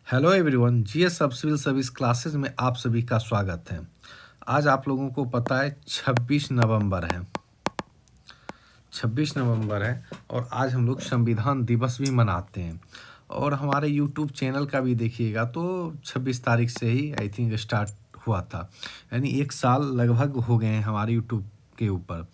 Hello everyone, GS सब civil service classes में आप सभी का स्वागत है। आज आप लोगों को पता है 26 नवंबर है। 26 नवंबर है और आज हम लोग संविधान दिवस भी मनाते हैं। और हमारे यूट्यूब चैनल का भी देखिएगा तो 26 तारीख से ही आई थिंक स्टार्ट हुआ था, यानी एक साल लगभग हो गए हैं हमारे यूट्यूब के ऊपर।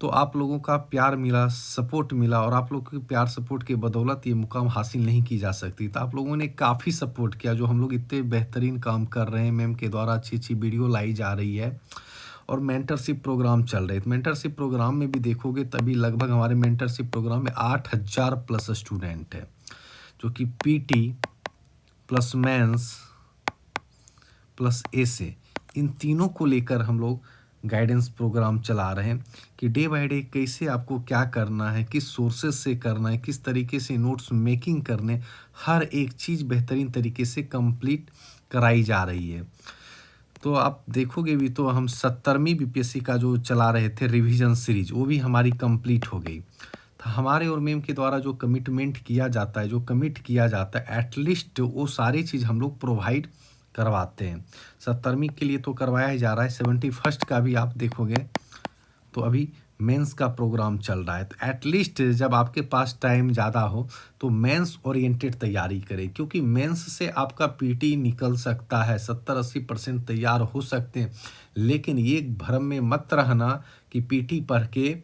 तो आप लोगों का प्यार मिला, सपोर्ट मिला और आप लोगों के प्यार सपोर्ट के बदौलत ये मुकाम हासिल नहीं की जा सकती। तो आप लोगों ने काफ़ी सपोर्ट किया, जो हम लोग इतने बेहतरीन काम कर रहे हैं, मैम के द्वारा अच्छी अच्छी वीडियो लाई जा रही है और मेंटरशिप प्रोग्राम चल रहे हैं। तो मेंटरशिप प्रोग्राम में भी देखोगे तभी लगभग हमारे मेंटरशिप प्रोग्राम में 8,000 प्लस स्टूडेंट है, जो कि पीटी प्लस मेंस प्लस एसे इन तीनों को लेकर हम लोग गाइडेंस प्रोग्राम चला रहे हैं कि डे बाय डे कैसे आपको क्या करना है, किस सोर्सेज से करना है, किस तरीके से नोट्स मेकिंग करने, हर एक चीज़ बेहतरीन तरीके से कंप्लीट कराई जा रही है। तो आप देखोगे भी तो हम 70वीं बीपीएससी का जो चला रहे थे रिवीजन सीरीज, वो भी हमारी कंप्लीट हो गई। तो हमारे और मैम के द्वारा जो कमिटमेंट किया जाता है, जो कमिट किया जाता है, एटलीस्ट वो सारी चीज़ हम लोग प्रोवाइड करवाते हैं। 70वीं के लिए तो करवाया ही जा रहा है, 71st का भी आप देखोगे तो अभी मेंस का प्रोग्राम चल रहा है। तो एटलीस्ट जब आपके पास टाइम ज़्यादा हो तो मेंस ओरिएंटेड तैयारी करें, क्योंकि मेंस से आपका पीटी निकल सकता है, 70-80% तैयार हो सकते हैं। लेकिन ये भ्रम में मत रहना कि पीटी पढ़ के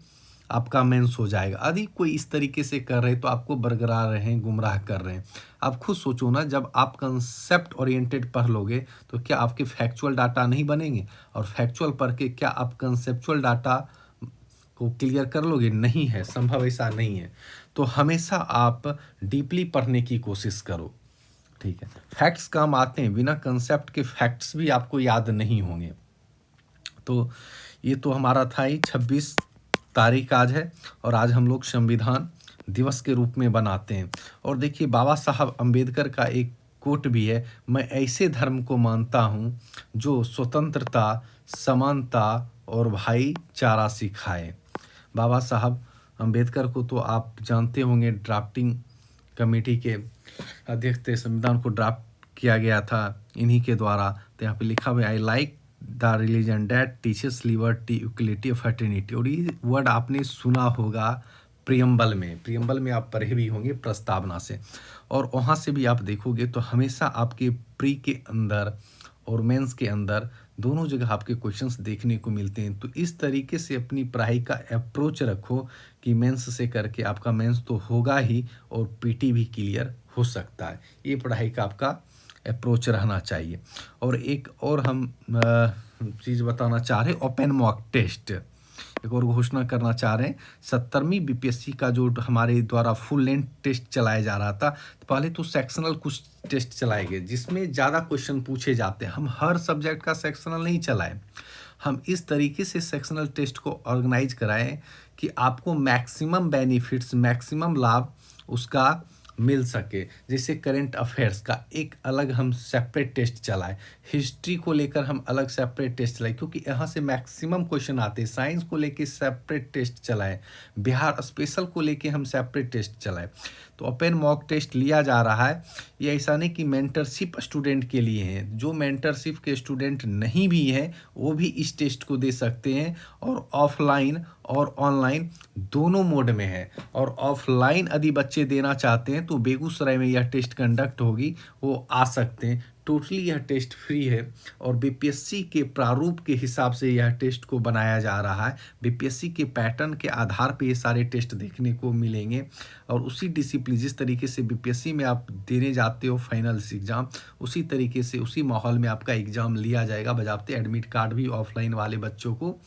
आपका मेंस हो जाएगा। यदि कोई इस तरीके से कर रहे तो आपको बरगरा रहे हैं, गुमराह कर रहे हैं। आप खुद सोचो ना, जब आप कंसेप्ट ओरिएंटेड पढ़ लोगे तो क्या आपके फैक्चुअल डाटा नहीं बनेंगे, और फैक्चुअल पढ़ के क्या आप कंसेप्चुअल डाटा को क्लियर कर लोगे? नहीं है, संभव ऐसा नहीं है। तो हमेशा आप डीपली पढ़ने की कोशिश करो, ठीक है। फैक्ट्स काम आते हैं, बिना कंसेप्ट के फैक्ट्स भी आपको याद नहीं होंगे। तो ये तो हमारा था ही, 26 तारीख आज है और आज हम लोग संविधान दिवस के रूप में बनाते हैं। और देखिए बाबा साहब अम्बेडकर का एक कोट भी है, मैं ऐसे धर्म को मानता हूँ जो स्वतंत्रता, समानता और भाईचारा सिखाए। बाबा साहब अम्बेडकर को तो आप जानते होंगे, ड्राफ्टिंग कमेटी के अध्यक्ष थे। संविधान को ड्राफ्ट किया गया था इन्हीं के द्वारा। तो यहाँ पे लिखा हुआ है, I like the religion that teaches liberty, equality, fraternity. और ये वर्ड आपने सुना होगा प्रियम्बल में आप पढ़े भी होंगे प्रस्तावना से। और वहाँ से भी आप देखोगे तो हमेशा आपके प्री के अंदर और मेंस के अंदर दोनों जगह आपके क्वेश्चंस देखने को मिलते हैं। तो इस तरीके से अपनी पढ़ाई का अप्रोच रखो कि मेंस से करके आपका मेंस तो होगा ही और पीटी भी क्लियर हो सकता है। ये पढ़ाई का आपका अप्रोच रहना चाहिए। और एक और हम चीज़ बताना चाह रहे हैं, ओपन मॉक टेस्ट एक और घोषणा करना चाह रहे हैं। 70वीं बीपीएससी का जो हमारे द्वारा फुल लेंथ टेस्ट चलाया जा रहा था, तो पहले तो सेक्शनल कुछ टेस्ट चलाए गए जिसमें ज़्यादा क्वेश्चन पूछे जाते हैं। हम हर सब्जेक्ट का सेक्शनल नहीं चलाएं, हम इस तरीके से सेक्शनल टेस्ट को ऑर्गेनाइज कराएं कि आपको मैक्सिमम बेनिफिट्स, मैक्सिमम लाभ उसका मिल सके। जैसे करंट अफेयर्स का एक अलग हम सेपरेट टेस्ट चलाएं, हिस्ट्री को लेकर हम अलग सेपरेट टेस्ट चलाएं, क्योंकि यहाँ से मैक्सिमम क्वेश्चन आते हैं। साइंस को लेके सेपरेट टेस्ट चलाएं, बिहार स्पेशल को लेके हम सेपरेट टेस्ट चलाएं। तो ओपन मॉक टेस्ट लिया जा रहा है। ये ऐसा नहीं कि मेंटरशिप स्टूडेंट के लिए हैं, जो मेंटरशिप के स्टूडेंट नहीं भी हैं वो भी इस टेस्ट को दे सकते हैं। और ऑफलाइन और ऑनलाइन दोनों मोड में है। और ऑफलाइन यदि बच्चे देना चाहते हैं तो बेगूसराय में यह टेस्ट कंडक्ट होगी, वो आ सकते हैं। टोटली यह टेस्ट फ्री है और बीपीएससी के प्रारूप के हिसाब से यह टेस्ट को बनाया जा रहा है। बीपीएससी के पैटर्न के आधार पे ये सारे टेस्ट देखने को मिलेंगे। और उसी डिसिप्लिन, जिस तरीके से बीपीएससी में आप देने जाते हो फाइनल एग्ज़ाम, उसी तरीके से उसी माहौल में आपका एग्ज़ाम लिया जाएगा। बजाते एडमिट कार्ड भी ऑफलाइन वाले बच्चों को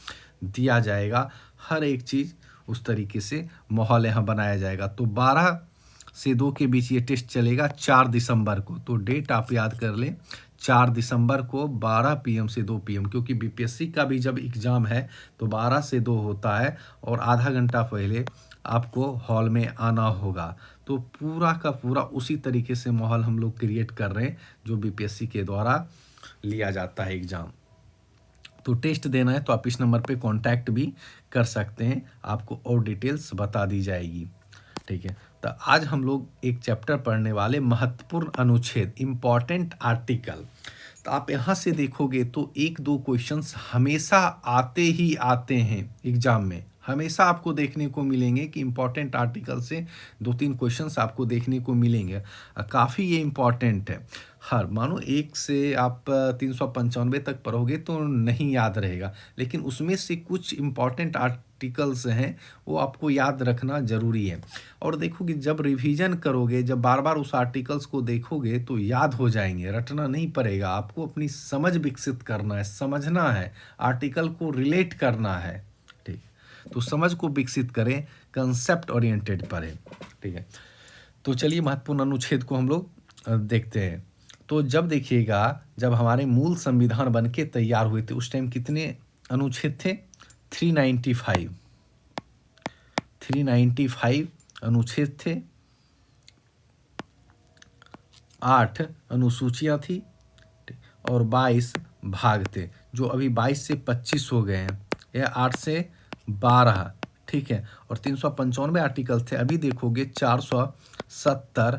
दिया जाएगा। हर एक चीज़ उस तरीके से माहौल यहाँ बनाया जाएगा। तो 12 से 2 के बीच ये टेस्ट चलेगा 4 दिसंबर को। तो डेट आप याद कर लें, 4 दिसंबर को 12 PM से 2 PM, क्योंकि बीपीएससी का भी जब एग्ज़ाम है तो 12 से 2 होता है और आधा घंटा पहले आपको हॉल में आना होगा। तो पूरा का पूरा उसी तरीके से माहौल हम लोग क्रिएट कर रहे हैं जो बीपीएससी के द्वारा लिया जाता है एग्ज़ाम। तो टेस्ट देना है तो आप इस नंबर पे कांटेक्ट भी कर सकते हैं, आपको और डिटेल्स बता दी जाएगी, ठीक है। तो आज हम लोग एक चैप्टर पढ़ने वाले महत्वपूर्ण अनुच्छेद, इम्पॉर्टेंट आर्टिकल। तो आप यहाँ से देखोगे तो एक दो क्वेश्चंस हमेशा आते ही आते हैं एग्जाम में। हमेशा आपको देखने को मिलेंगे कि इम्पॉर्टेंट आर्टिकल से दो तीन क्वेश्चंस आपको देखने को मिलेंगे। काफ़ी ये इम्पॉर्टेंट है। हर मानो एक से आप 395 तक पढ़ोगे तो नहीं याद रहेगा, लेकिन उसमें से कुछ इम्पॉर्टेंट आर्टिकल्स हैं वो आपको याद रखना ज़रूरी है। और देखोगे जब रिवीजन करोगे, जब बार बार उस आर्टिकल्स को देखोगे तो याद हो जाएंगे, रटना नहीं पड़ेगा। आपको अपनी समझ विकसित करना है, समझना है, आर्टिकल को रिलेट करना है। ठीक, तो समझ को विकसित करें, कंसेप्ट ओरिएंटेड पढ़ें। ठीक है, तो चलिए महत्वपूर्ण अनुच्छेद को हम लोग देखते हैं। तो जब देखिएगा, जब हमारे मूल संविधान बन के तैयार हुए थे उस टाइम कितने अनुच्छेद थे? 395 अनुच्छेद थे, 8 अनुसूचियां थी और 22 भाग थे, जो अभी 22 से 25 हो गए हैं, या 8 से 12। ठीक है, और 395 आर्टिकल थे, अभी देखोगे 470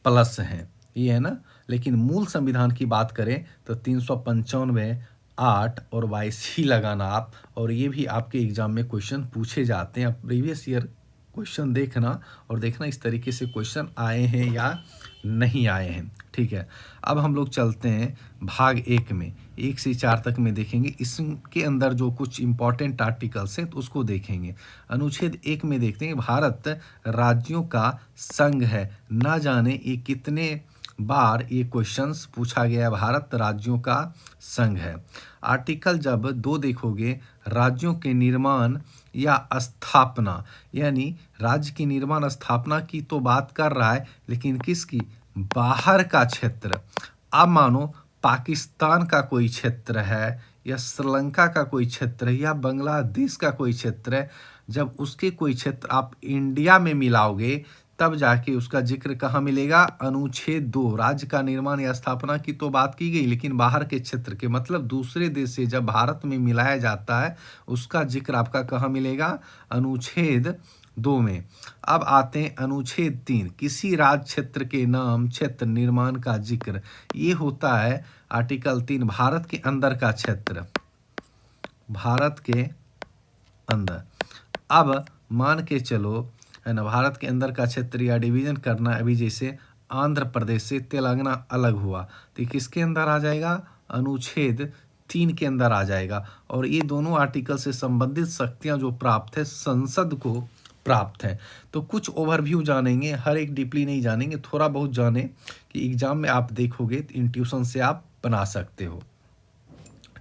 प्लस हैं, ये है ना। लेकिन मूल संविधान की बात करें तो 395, 8 और 22 ही लगाना आप। और ये भी आपके एग्जाम में क्वेश्चन पूछे जाते हैं। आप प्रीवियस ईयर क्वेश्चन देखना और देखना इस तरीके से क्वेश्चन आए हैं या नहीं आए हैं। ठीक है, अब हम लोग चलते हैं भाग 1 में, 1 से 4 तक में देखेंगे। इसके अंदर जो कुछ इंपॉर्टेंट आर्टिकल्स हैं तो उसको देखेंगे। अनुच्छेद 1 में देखते हैं, भारत राज्यों का संघ है। ना जाने ये कितने बार ये क्वेश्चंस पूछा गया, भारत राज्यों का संघ है। आर्टिकल जब 2 देखोगे, राज्यों के निर्माण या स्थापना, यानी राज्य की निर्माण स्थापना की तो बात कर रहा है, लेकिन किसकी? बाहर का क्षेत्र। अब मानो पाकिस्तान का कोई क्षेत्र है, या श्रीलंका का कोई क्षेत्र है, या बांग्लादेश का कोई क्षेत्र है, जब उसके कोई क्षेत्र आप इंडिया में मिलाओगे तब जाके उसका जिक्र कहाँ मिलेगा? अनुच्छेद 2। राज्य का निर्माण या स्थापना की तो बात की गई, लेकिन बाहर के क्षेत्र के, मतलब दूसरे देश से जब भारत में मिलाया जाता है उसका जिक्र आपका कहाँ मिलेगा? अनुच्छेद 2 में। अब आते हैं अनुच्छेद 3, किसी राज्य क्षेत्र के नाम क्षेत्र निर्माण का जिक्र। ये होता है आर्टिकल 3, भारत के अंदर का क्षेत्र, भारत के अंदर। अब मान के चलो, है ना, भारत के अंदर का क्षेत्र या डिवीजन करना, अभी जैसे आंध्र प्रदेश से तेलंगाना अलग हुआ तो ये किसके अंदर आ जाएगा? अनुच्छेद 3 के अंदर आ जाएगा। और ये दोनों आर्टिकल से संबंधित शक्तियां जो प्राप्त है संसद को प्राप्त है। तो कुछ ओवरव्यू जानेंगे, हर एक डीपली नहीं जानेंगे, थोड़ा बहुत जाने कि एग्जाम में आप देखोगे तो इंट्यूशन से आप बना सकते हो।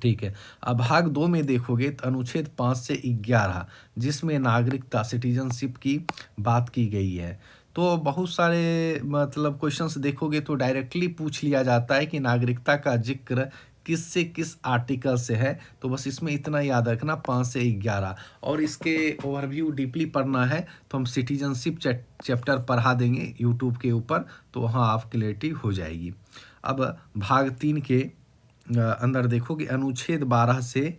ठीक है, अब भाग 2 में देखोगे तो अनुच्छेद 5 से 11, जिसमें नागरिकता, सिटीजनशिप की बात की गई है। तो बहुत सारे मतलब क्वेश्चंस देखोगे तो डायरेक्टली पूछ लिया जाता है कि नागरिकता का जिक्र किस से किस आर्टिकल से है। तो बस इसमें इतना याद रखना, 5 से 11। और इसके ओवरव्यू डीपली पढ़ना है तो हम सिटीजनशिप चैप्टर पढ़ा देंगे यूट्यूब के ऊपर, तो वहाँ आप क्लियरिटी हो जाएगी। अब भाग 3 के अंदर देखोगे अनुच्छेद 12 से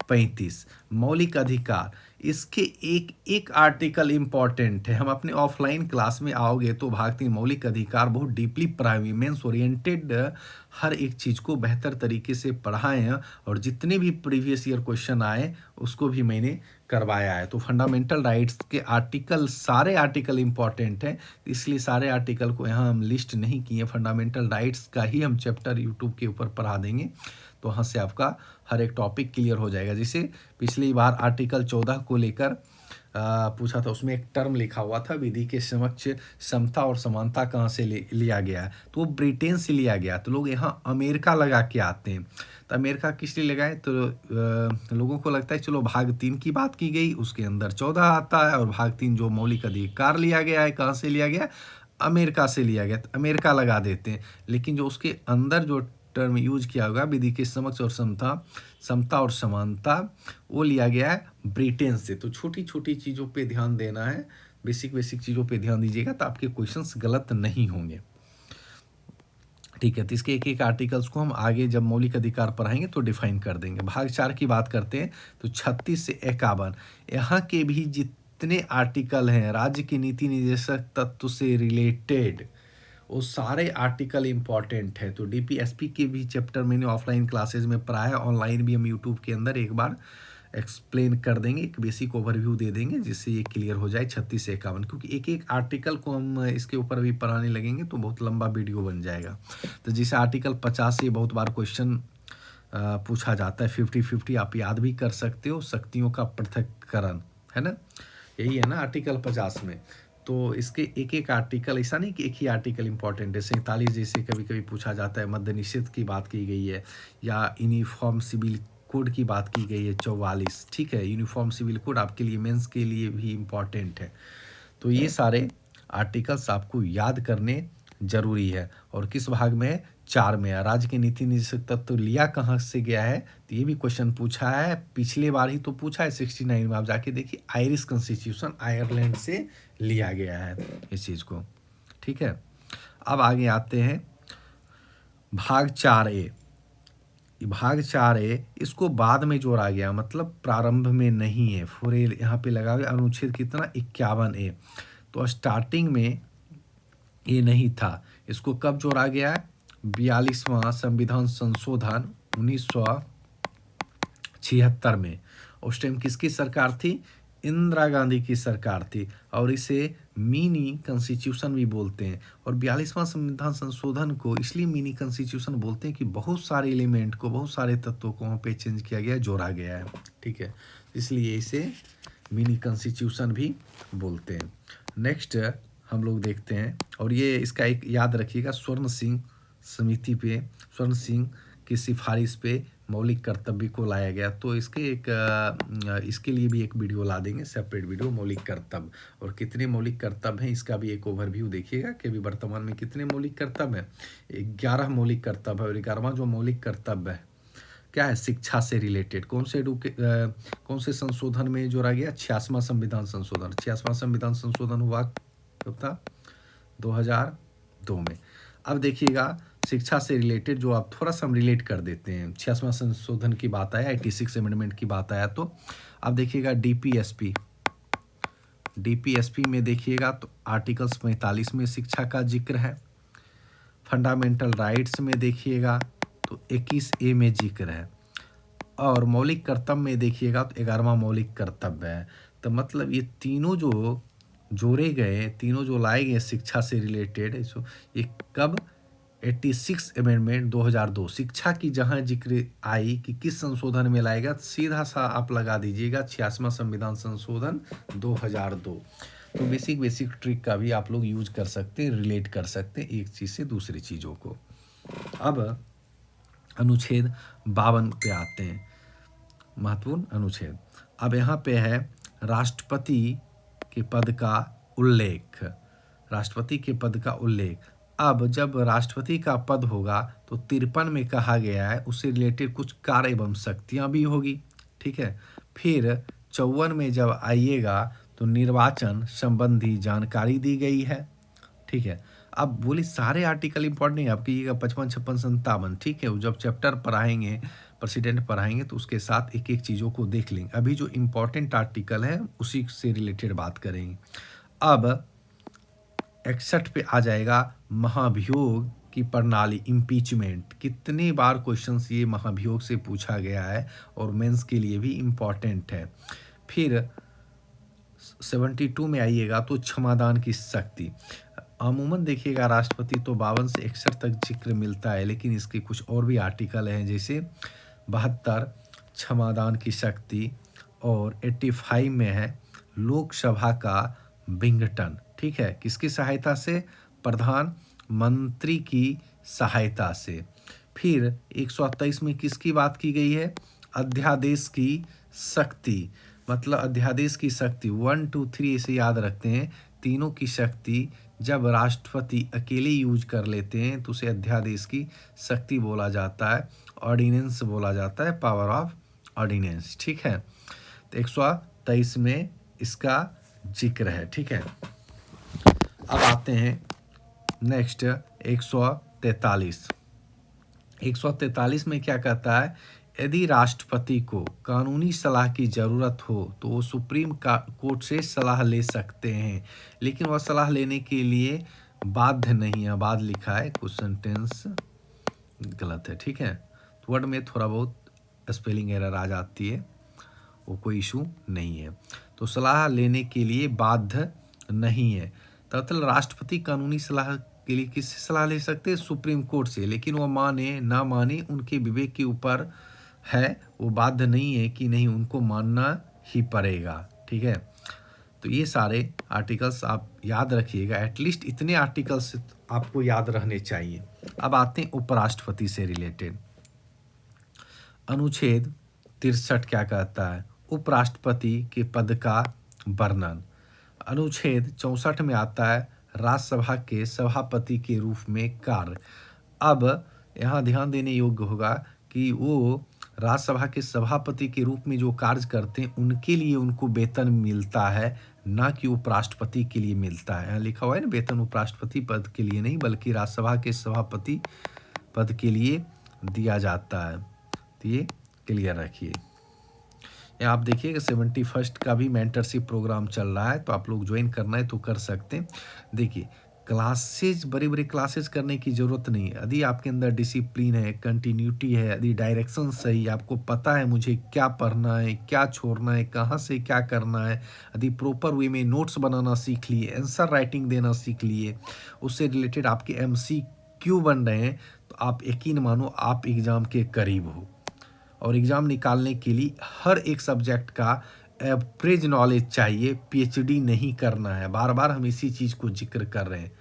35, मौलिक अधिकार। इसके एक एक आर्टिकल इम्पॉर्टेंट है। हम अपने ऑफलाइन क्लास में आओगे तो भाग 3 मौलिक अधिकार बहुत डीपली मेंस ओरिएंटेड, हर एक चीज़ को बेहतर तरीके से पढ़ाए हैं। और जितने भी प्रीवियस ईयर क्वेश्चन आए उसको भी मैंने करवाया है। तो फंडामेंटल राइट्स के आर्टिकल, सारे आर्टिकल इम्पॉर्टेंट हैं, इसलिए सारे आर्टिकल को यहाँ हम लिस्ट नहीं किए। फंडामेंटल राइट्स का ही हम चैप्टर यूट्यूब के ऊपर पढ़ा देंगे, तो वहाँ से आपका हर एक टॉपिक क्लियर हो जाएगा। जैसे पिछली बार आर्टिकल 14 को लेकर पूछा था, उसमें एक टर्म लिखा हुआ था, विधि के समक्ष समता और समानता कहाँ से लिया गया है, तो वो ब्रिटेन से लिया गया। तो लोग यहाँ अमेरिका लगा के आते हैं, तो अमेरिका किस लिए लगाए? तो लोगों को लगता है चलो भाग 3 की बात की गई, उसके अंदर 14 आता है, और भाग 3 जो मौलिक अधिकार लिया गया है, कहाँ से लिया गया? अमेरिका से लिया गया, तो अमेरिका लगा देते हैं। लेकिन जो उसके अंदर जो टर्म यूज किया होगा, विधि के समक्ष और समता और समानता, वो लिया गया है ब्रिटेन से। तो छोटी छोटी चीज़ों पे ध्यान देना है, बेसिक चीज़ों पे ध्यान दीजिएगा तो आपके क्वेश्चंस गलत नहीं होंगे। ठीक है, तो इसके एक एक आर्टिकल्स को हम आगे जब मौलिक अधिकार पढ़ाएंगे तो डिफाइन कर देंगे। भाग 4 की बात करते हैं तो 36 से 51, यहाँ के भी जितने आर्टिकल हैं राज्य की नीति निर्देशक तत्व से रिलेटेड, वो सारे आर्टिकल इम्पॉर्टेंट है। तो डीपीएसपी के भी चैप्टर मैंने ऑफलाइन क्लासेस में पढ़ाया, ऑनलाइन भी हम यूट्यूब के अंदर एक बार एक्सप्लेन कर देंगे, एक बेसिक ओवरव्यू दे देंगे जिससे ये क्लियर हो जाए 36 से 51, क्योंकि एक एक आर्टिकल को हम इसके ऊपर भी पढ़ाने लगेंगे तो बहुत लंबा वीडियो बन जाएगा। तो जैसे आर्टिकल 50 से बहुत बार क्वेश्चन पूछा जाता है, 50-50 आप याद भी कर सकते हो, शक्तियों का पृथक्करण, है ना, यही है ना आर्टिकल 50 में। तो इसके एक एक आर्टिकल, ऐसा नहीं कि एक ही आर्टिकल इंपॉर्टेंट है। 47 जैसे कभी कभी पूछा जाता है, मद्य निषेध की बात की गई है, या यूनिफॉर्म सिविल कोड की बात की गई है 44, ठीक है, यूनिफॉर्म सिविल कोड आपके लिए मेंस के लिए भी इम्पॉर्टेंट है। तो ये सारे आर्टिकल्स आपको याद करने जरूरी है। और किस भाग में है? 4 में है। राज्य के नीति निर्देशक तत्व लिया कहाँ से गया है, तो ये भी क्वेश्चन पूछा है, पिछले बार ही तो पूछा है 69 में, आप जाके देखिए, आयरिश कॉन्स्टिट्यूशन आयरलैंड से लिया गया है इस चीज़ को, ठीक है। अब आगे आते हैं भाग 4A। भाग 4A इसको बाद में जोड़ा गया, मतलब प्रारंभ में नहीं है। 4A यहाँ पे लगा हुआ, अनुच्छेद कितना 51A, तो स्टार्टिंग में ये नहीं था, इसको कब जोड़ा गया है? 42वां संविधान संशोधन 1976 में। उस टाइम किसकी सरकार थी? इंदिरा गांधी की सरकार थी, और इसे मिनी कॉन्स्टिट्यूशन भी बोलते हैं। और 42वां संविधान संशोधन को इसलिए मिनी कॉन्स्टिट्यूशन बोलते हैं कि बहुत सारे एलिमेंट को, बहुत सारे तत्वों को वहाँ पे चेंज किया गया, जोड़ा गया है, ठीक है, इसलिए इसे मिनी कॉन्स्टिट्यूशन भी बोलते हैं। नेक्स्ट हम लोग देखते हैं, और ये इसका एक याद रखिएगा, स्वर्ण सिंह समिति पे, स्वर्ण सिंह की सिफारिश पे मौलिक कर्तव्य को लाया गया। तो इसके इसके लिए भी एक वीडियो ला देंगे, सेपरेट वीडियो, मौलिक कर्तव्य, और कितने मौलिक कर्तव्य हैं इसका भी एक ओवरव्यू देखिएगा कि अभी वर्तमान में कितने मौलिक कर्तव्य हैं। 11 मौलिक कर्तव्य है, और 11वां जो मौलिक कर्तव्य है क्या है? शिक्षा से रिलेटेड। कौन से संशोधन में जोड़ा गया? 86वां संविधान संशोधन। 86वां संविधान संशोधन हुआ कब था? 2002 में। अब देखिएगा, शिक्षा से रिलेटेड जो आप थोड़ा सा हम रिलेट कर देते हैं, 86वां संशोधन की बात आया, 86 अमेंडमेंट की बात आया, तो अब देखिएगा डीपीएसपी में देखिएगा तो आर्टिकल्स 45 में शिक्षा का जिक्र है। फंडामेंटल राइट्स में देखिएगा तो 21A में जिक्र है, और मौलिक कर्तव्य में देखिएगा तो 11वां मौलिक कर्तव्य है। तो मतलब ये तीनों जो जोड़े गए, तीनों जो लाए गए शिक्षा से रिलेटेड, ये कब? 86 अमेंडमेंट 2002, शिक्षा की जहां जिक्र आई कि किस संशोधन में लाएगा, सीधा सा आप लगा दीजिएगा 86वां संविधान संशोधन 2002। तो बेसिक ट्रिक का भी आप लोग यूज कर सकते हैं, रिलेट कर सकते हैं एक चीज़ से दूसरी चीज़ों को। अब अनुच्छेद 52 पे आते हैं, महत्वपूर्ण अनुच्छेद। अब यहाँ पे है राष्ट्रपति के पद का उल्लेख, राष्ट्रपति के पद का उल्लेख। अब जब राष्ट्रपति का पद होगा तो 53 में कहा गया है उससे रिलेटेड कुछ कार्य एवं शक्तियाँ भी होगी, ठीक है। फिर 54 में जब आइएगा तो निर्वाचन संबंधी जानकारी दी गई है, ठीक है। अब बोले सारे आर्टिकल इंपॉर्टेंट नहीं, आपकी 55, 56, 57, ठीक है, जब चैप्टर पढ़ाएंगे, प्रेसिडेंट पढ़ाएंगे तो उसके साथ एक एक चीज़ों को देख लेंगे। अभी जो इम्पोर्टेंट आर्टिकल है उसी से रिलेटेड बात करेंगे। अब 61 पे आ जाएगा महाभियोग की प्रणाली, इम्पीचमेंट। कितने बार क्वेश्चंस ये महाभियोग से पूछा गया है और मेंस के लिए भी इम्पॉर्टेंट है। फिर 72 में आइएगा तो क्षमादान की शक्ति। अमूमन देखिएगा राष्ट्रपति तो 52 से 61 तक जिक्र मिलता है, लेकिन इसके कुछ और भी आर्टिकल हैं, जैसे 72 क्षमादान की शक्ति, और 85 में है लोकसभा का विघटन, ठीक है, किसकी सहायता से? प्रधानमंत्री की सहायता से। फिर 128 में किसकी बात की गई है? अध्यादेश की शक्ति, मतलब अध्यादेश की शक्ति 1, 2, 3 इसे याद रखते हैं, तीनों की शक्ति जब राष्ट्रपति अकेले यूज कर लेते हैं तो उसे अध्यादेश की शक्ति बोला जाता है, ऑर्डिनेंस बोला जाता है, पावर ऑफ ऑर्डिनेंस, ठीक है। तो 123 में इसका जिक्र है, ठीक है। अब आते हैं नेक्स्ट 143। 143 में क्या कहता है? यदि राष्ट्रपति को कानूनी सलाह की ज़रूरत हो तो वो सुप्रीम कोर्ट से सलाह ले सकते हैं, लेकिन वह सलाह लेने के लिए बाध्य नहीं है। बाद लिखा है, कुछ सेंटेंस गलत है, ठीक है। तो वर्ड में थोड़ा बहुत स्पेलिंग एरर आ जाती है, वो कोई इशू नहीं है। तो सलाह लेने के लिए बाध्य नहीं है। दरअसल राष्ट्रपति कानूनी सलाह के लिए किससे सलाह ले सकते हैं? सुप्रीम कोर्ट से, लेकिन वो माने ना माने उनके विवेक के ऊपर है, वो बाध्य नहीं है कि नहीं उनको मानना ही पड़ेगा, ठीक है। तो ये सारे आर्टिकल्स आप याद रखिएगा, एटलीस्ट इतने आर्टिकल्स आपको याद रहने चाहिए। अब आते हैं उपराष्ट्रपति से रिलेटेड। अनुच्छेद 63 क्या कहता है? उपराष्ट्रपति के पद का वर्णन। अनुच्छेद 64 में आता है राज्यसभा के सभापति के रूप में कार्य। अब यहाँ ध्यान देने योग्य होगा कि वो राज्यसभा के सभापति के रूप में जो कार्य करते हैं उनके लिए उनको वेतन मिलता है, ना कि उपराष्ट्रपति के लिए मिलता है। यहाँ लिखा हुआ है ना, वेतन उपराष्ट्रपति पद के लिए नहीं बल्कि राज्यसभा के सभापति पद के लिए दिया जाता है। तो ये क्लियर रखिए। यहाँ आप देखिएगा 71 का भी मेंटरशिप प्रोग्राम चल रहा है, तो आप लोग ज्वाइन करना है तो कर सकते हैं। देखिए क्लासेज, बड़ी बड़ी क्लासेज करने की ज़रूरत नहीं है। यदि आपके अंदर डिसिप्लिन है, कंटिन्यूटी है, यदि डायरेक्शन सही, आपको पता है मुझे क्या पढ़ना है, क्या छोड़ना है, कहाँ से क्या करना है, यदि प्रॉपर वे में नोट्स बनाना सीख लिए, आंसर राइटिंग देना सीख लिए, उससे रिलेटेड आपके MCQ बन रहे हैं, तो आप यकीन मानो आप एग्ज़ाम के करीब हो। और एग्ज़ाम निकालने के लिए हर एक सब्जेक्ट का एवरेज नॉलेज चाहिए, PhD नहीं करना है। बार बार हम इसी चीज़ को जिक्र कर रहे हैं।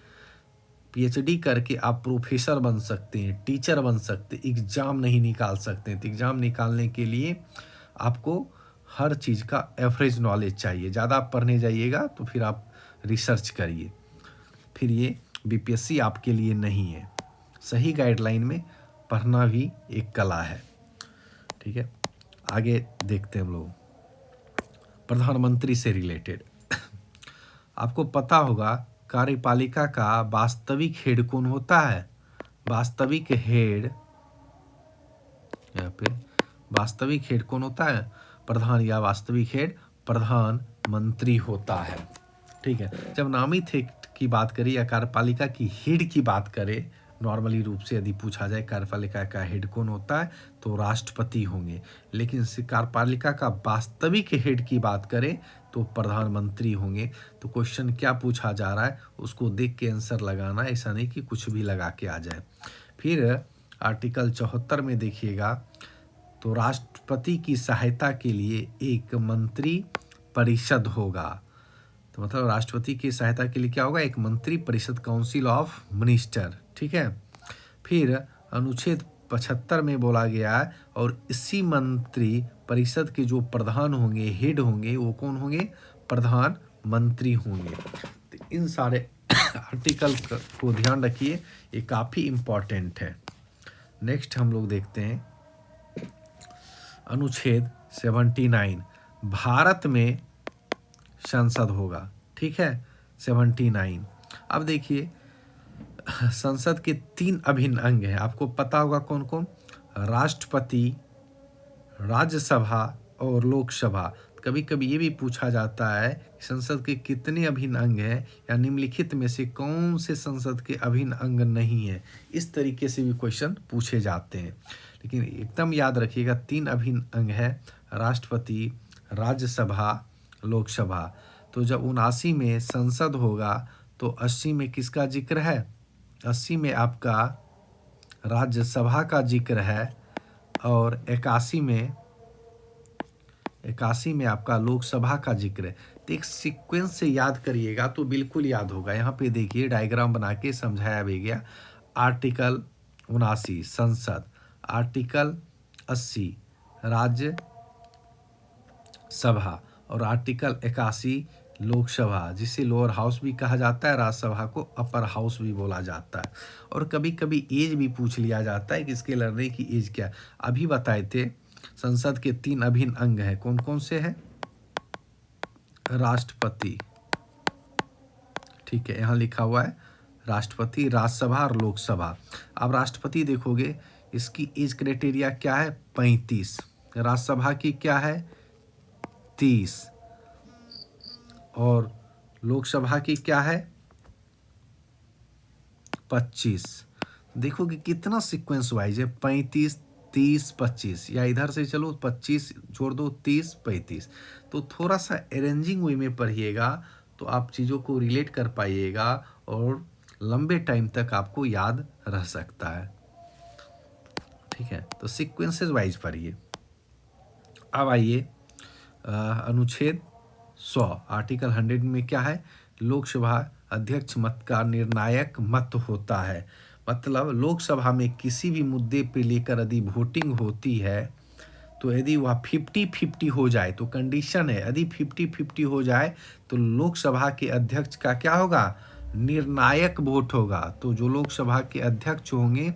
PhD करके आप प्रोफेसर बन सकते हैं, टीचर बन सकते हैं, एग्ज़ाम नहीं निकाल सकते। तो एग्ज़ाम निकालने के लिए आपको हर चीज़ का एवरेज नॉलेज चाहिए। ज़्यादा आप पढ़ने जाइएगा तो फिर आप रिसर्च करिए, फिर ये BPSC आपके लिए नहीं है। सही गाइडलाइन में पढ़ना भी एक कला है, ठीक है। आगे देखते हैं हम लोग प्रधानमंत्री से रिलेटेड। आपको पता होगा कार्यपालिका का वास्तविक हेड कौन होता है? वास्तविक हेड, यहाँ पे वास्तविक हेड कौन होता है? प्रधान, या वास्तविक हेड प्रधानमंत्री होता है, ठीक है। जब नामित हेड की बात करें या कार्यपालिका की हेड की बात करें, नॉर्मली रूप से यदि पूछा जाए कार्यपालिका का हेड कौन होता है तो राष्ट्रपति होंगे, लेकिन कार्यपालिका का वास्तविक हेड की बात करें तो प्रधानमंत्री होंगे। तो क्वेश्चन क्या पूछा जा रहा है उसको देख के आंसर लगाना, ऐसा नहीं कि कुछ भी लगा के आ जाए। फिर आर्टिकल 74 में देखिएगा तो राष्ट्रपति की सहायता के लिए एक मंत्री परिषद होगा। तो मतलब राष्ट्रपति की सहायता के लिए क्या होगा? एक मंत्री परिषद, काउंसिल ऑफ मिनिस्टर, ठीक है। फिर अनुच्छेद 75 में बोला गया है और इसी मंत्री परिषद के जो प्रधान होंगे, हेड होंगे, वो कौन होंगे? प्रधानमंत्री होंगे। तो इन सारे आर्टिकल को ध्यान रखिए, ये काफ़ी इम्पॉर्टेंट है। नेक्स्ट हम लोग देखते हैं अनुच्छेद 79, भारत में संसद होगा, ठीक है। 79। अब देखिए संसद के 3 अभिन्न अंग हैं, आपको पता होगा कौन कौन? राष्ट्रपति, राज्यसभा और लोकसभा। कभी कभी ये भी पूछा जाता है कि संसद के कितने अभिन्न अंग हैं या निम्नलिखित में से कौन से संसद के अभिन्न अंग नहीं है। इस तरीके से भी क्वेश्चन पूछे जाते हैं, लेकिन एकदम याद रखिएगा 3 अभिन्न अंग है, राष्ट्रपति, राज्यसभा, लोकसभा। तो जब 79 में संसद होगा तो 80 में किसका जिक्र है? 80 में आपका राज्यसभा का जिक्र है और 81 में आपका लोकसभा का जिक्र है। तो एक सीक्वेंस से याद करिएगा तो बिल्कुल याद होगा। यहाँ पे देखिए डायग्राम बना के समझाया भी गया। आर्टिकल 79 संसद, आर्टिकल 80 राज्यसभा और आर्टिकल 81 लोकसभा, जिसे लोअर हाउस भी कहा जाता है, राज्यसभा को अपर हाउस भी बोला जाता है। और कभी कभी एज भी पूछ लिया जाता है कि इसके लड़ने की एज क्या। अभी बताए थे संसद के 3 अभिन्न अंग हैं, कौन कौन से हैं? राष्ट्रपति, ठीक है, यहाँ लिखा हुआ है राष्ट्रपति, राज्यसभा और लोकसभा। अब राष्ट्रपति देखोगे इसकी एज क्राइटेरिया क्या है? 35। राज्यसभा की क्या है? 30। और लोकसभा की क्या है? 25। देखो कि कितना सीक्वेंस वाइज है, 35, 30, 25, या इधर से चलो 25 छोड़ दो, 30, 35। तो थोड़ा सा अरेंजिंग वे में पढ़िएगा तो आप चीज़ों को रिलेट कर पाइएगा और लंबे टाइम तक आपको याद रह सकता है। ठीक है, तो सीक्वेंसेस वाइज पढ़िए। अब आइए अनुच्छेद 100 आर्टिकल 100 में क्या है? लोकसभा अध्यक्ष मत का निर्णायक मत होता है। मतलब लोकसभा में किसी भी मुद्दे पे लेकर यदि वोटिंग होती है तो यदि वह 50-50 हो जाए, तो कंडीशन है यदि 50-50 हो जाए तो लोकसभा के अध्यक्ष का क्या होगा? निर्णायक वोट होगा। तो जो लोकसभा के अध्यक्ष होंगे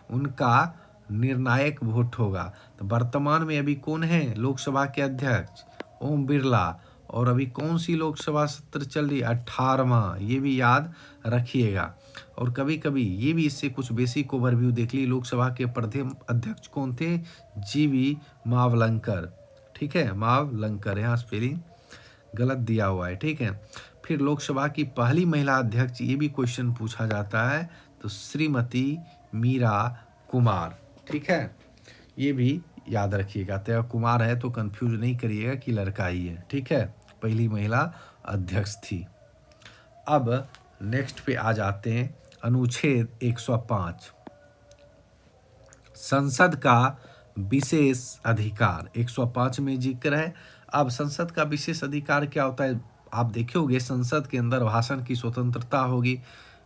उनका निर्णायक वोट होगा। तो वर्तमान में अभी कौन है लोकसभा के अध्यक्ष? ओम बिरला। और अभी कौन सी लोकसभा सत्र चल रही? 18वां। ये भी याद रखिएगा। और कभी कभी ये भी इससे कुछ बेसिक ओवरव्यू देख ली। लोकसभा के प्रथम अध्यक्ष कौन थे? जीवी मावलंकर। ठीक है, मावलंकर, यहाँ स्पेलिंग गलत दिया हुआ है। ठीक है, फिर लोकसभा की पहली महिला अध्यक्ष, ये भी क्वेश्चन पूछा जाता है, तो श्रीमती मीरा कुमार। ठीक है, ये भी याद रखिएगा। तो कुमार है तो कंफ्यूज नहीं करिएगा कि लड़का ही है। ठीक है, पहली महिला अध्यक्ष थी। अब नेक्स्ट पे आ जाते हैं अनुच्छेद 105 संसद का विशेष अधिकार। 105 में जिक्र है। अब संसद का विशेष अधिकार क्या होता है? आप देखोगे संसद के अंदर भाषण की स्वतंत्रता होगी,